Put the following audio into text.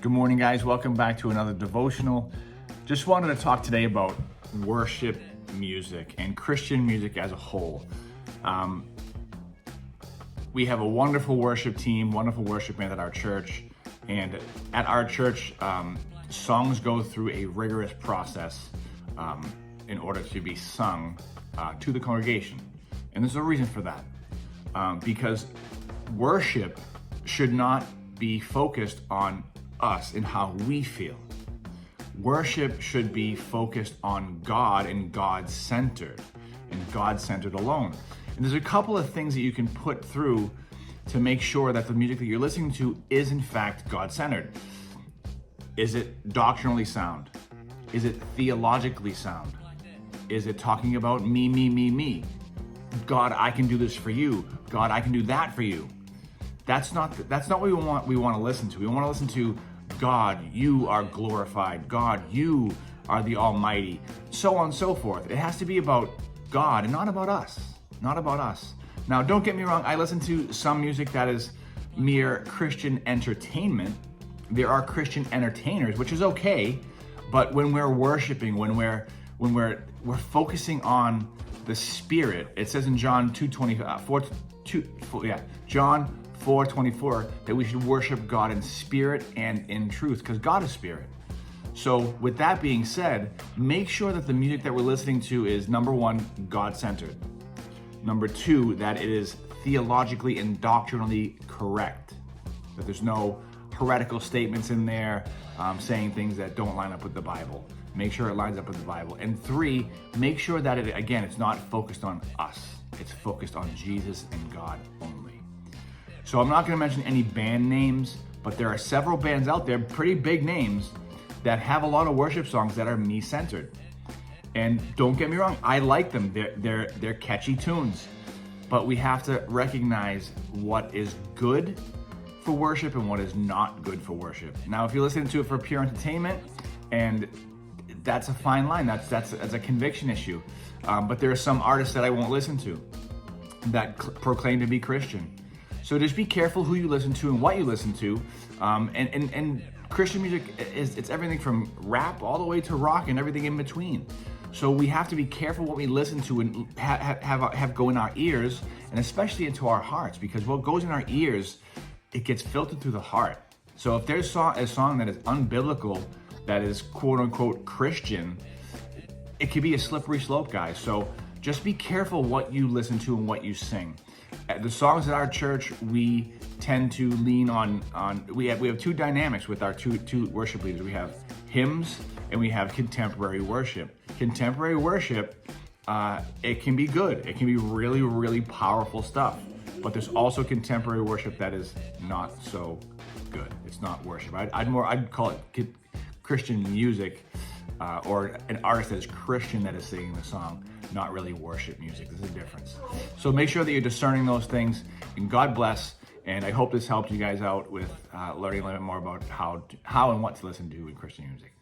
Good morning, guys. Welcome back to another devotional. Just wanted to talk today about worship music and Christian music as a whole. We have a wonderful worship team, wonderful worship band at our church. And at our church, songs go through a rigorous process in order to be sung to the congregation. And there's a reason for that. Because worship should not be focused on us and how we feel. Worship should be focused on God and God-centered and God-centered alone. And there's a couple of things that you can put through to make sure that the music that you're listening to is in fact God-centered. Is it doctrinally sound? Is it theologically sound? Is it talking about me, me, me, me? God, I can do this for you. God, I can do that for you. That's not what we want to listen to. We want to listen to God, you are glorified. God, you are the Almighty. So on and so forth. It has to be about God and not about us. Not about us. Now, don't get me wrong. I listen to some music that is mere Christian entertainment. There are Christian entertainers, which is okay. But when we're worshiping, when we're focusing on the Spirit, it says in John 4:24 that we should worship God in spirit and in truth, because God is spirit. So with that being said, make sure that the music that we're listening to is, number one, God-centered. Number two, that it is theologically and doctrinally correct. That there's no heretical statements in there saying things that don't line up with the Bible. Make sure it lines up with the Bible. And three, make sure that it's not focused on us. It's focused on Jesus and God only. So I'm not going to mention any band names, but there are several bands out there, pretty big names, that have a lot of worship songs that are me-centered. And don't get me wrong, I like them. They're catchy tunes. But we have to recognize what is good for worship and what is not good for worship. Now, if you're listening to it for pure entertainment, and that's a fine line, that's a conviction issue. But there are some artists that I won't listen to that proclaim to be Christian. So just be careful who you listen to and what you listen to. And Christian music it's everything from rap all the way to rock and everything in between. So we have to be careful what we listen to and have go in our ears, and especially into our hearts, because what goes in our ears, it gets filtered through the heart. So if there's a song that is unbiblical, that is quote unquote Christian, it could be a slippery slope, guys. So just be careful what you listen to and what you sing. The songs at our church, we tend to lean on we have two dynamics with our two worship leaders. We have hymns and we have contemporary worship. Contemporary worship, it can be good. It can be really, really powerful stuff. But there's also contemporary worship that is not so good. It's not worship. I'd call it Christian music, or an artist that is Christian that is singing the song, not really worship music. There's a difference. So make sure that you're discerning those things, and God bless. And I hope this helped you guys out with learning a little bit more about how and what to listen to in Christian music.